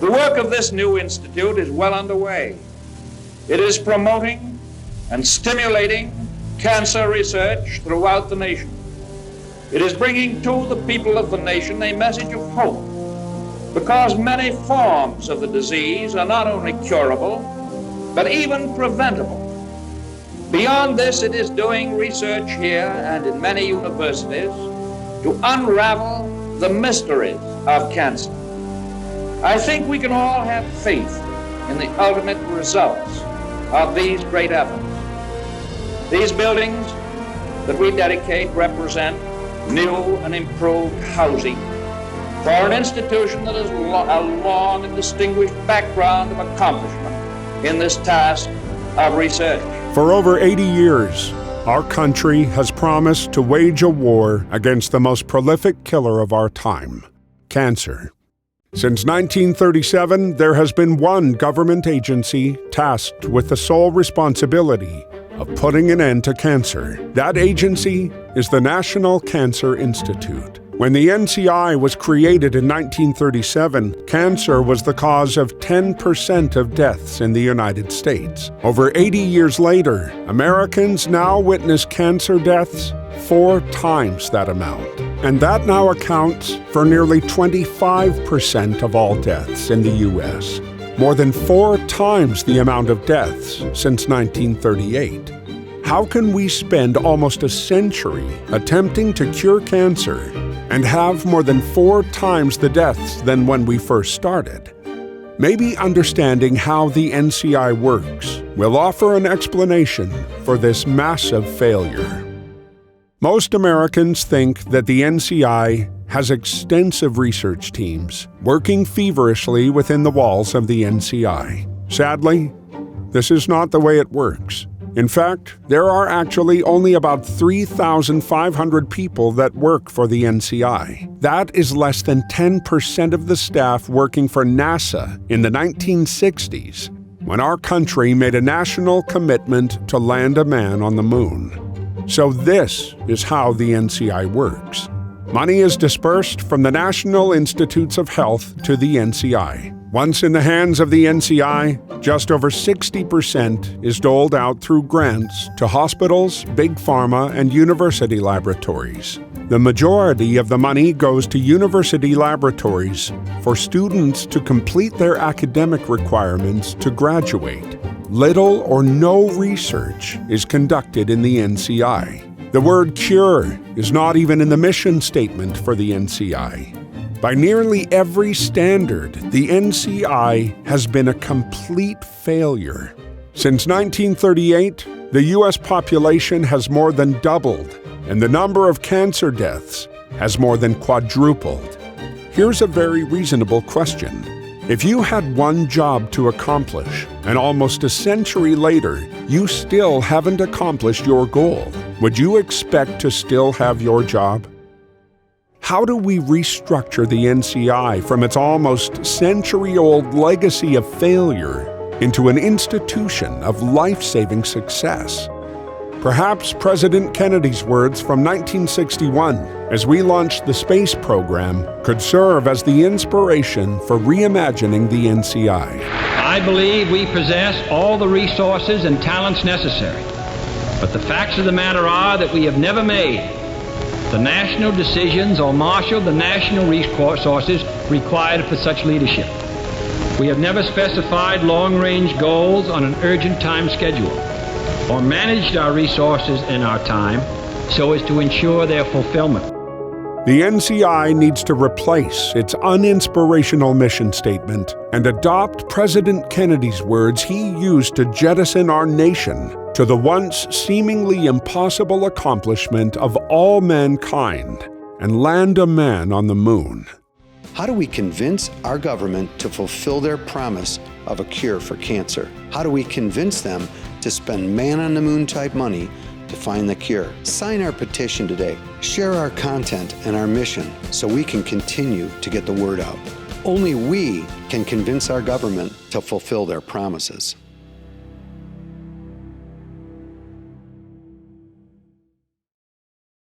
The work of this new institute is well underway. It is promoting and stimulating cancer research throughout the nation. It is bringing to the people of the nation a message of hope, because many forms of the disease are not only curable, but even preventable. Beyond this, it is doing research here and in many universities to unravel the mysteries of cancer. I think we can all have faith in the ultimate results of these great efforts. These buildings that we dedicate represent new and improved housing for an institution that has a long and distinguished background of accomplishment in this task of research. For over 80 years, our country has promised to wage a war against the most prolific killer of our time, cancer. Since 1937, there has been one government agency tasked with the sole responsibility of putting an end to cancer. That agency is the National Cancer Institute. When the NCI was created in 1937, cancer was the cause of 10% of deaths in the United States. Over 80 years later, Americans now witness cancer deaths 4 times that amount. And that now accounts for nearly 25% of all deaths in the U.S., more than 4 times the amount of deaths since 1938. How can we spend almost a century attempting to cure cancer and have more than 4 times the deaths than when we first started? Maybe understanding how the NCI works will offer an explanation for this massive failure. Most Americans think that the NCI has extensive research teams working feverishly within the walls of the NCI. Sadly, this is not the way it works. In fact, there are actually only about 3,500 people that work for the NCI. That is less than 10% of the staff working for NASA in the 1960s, when our country made a national commitment to land a man on the moon. So this is how the NCI works. Money is dispersed from the National Institutes of Health to the NCI. Once in the hands of the NCI, just over 60% is doled out through grants to hospitals, big pharma, and university laboratories. The majority of the money goes to university laboratories for students to complete their academic requirements to graduate. Little or no research is conducted in the NCI. The word cure is not even in the mission statement for the NCI. By nearly every standard, the NCI has been a complete failure. Since 1938, the U.S. population has more than doubled, and the number of cancer deaths has more than quadrupled. Here's a very reasonable question. If you had one job to accomplish, and almost a century later, you still haven't accomplished your goal, would you expect to still have your job? How do we restructure the NCI from its almost century-old legacy of failure into an institution of life-saving success? Perhaps President Kennedy's words from 1961, as we launched the space program, could serve as the inspiration for reimagining the NCI. I believe we possess all the resources and talents necessary, but the facts of the matter are that we have never made the national decisions or marshaled the national resources required for such leadership. We have never specified long-range goals on an urgent time schedule, or managed our resources and our time so as to ensure their fulfillment. The NCI needs to replace its uninspirational mission statement and adopt President Kennedy's words he used to jettison our nation to the once seemingly impossible accomplishment of all mankind and land a man on the moon. How do we convince our government to fulfill their promise of a cure for cancer? How do we convince them to spend man-on-the-moon type money to find the cure? Sign our petition today. Share our content and our mission so we can continue to get the word out. Only we can convince our government to fulfill their promises.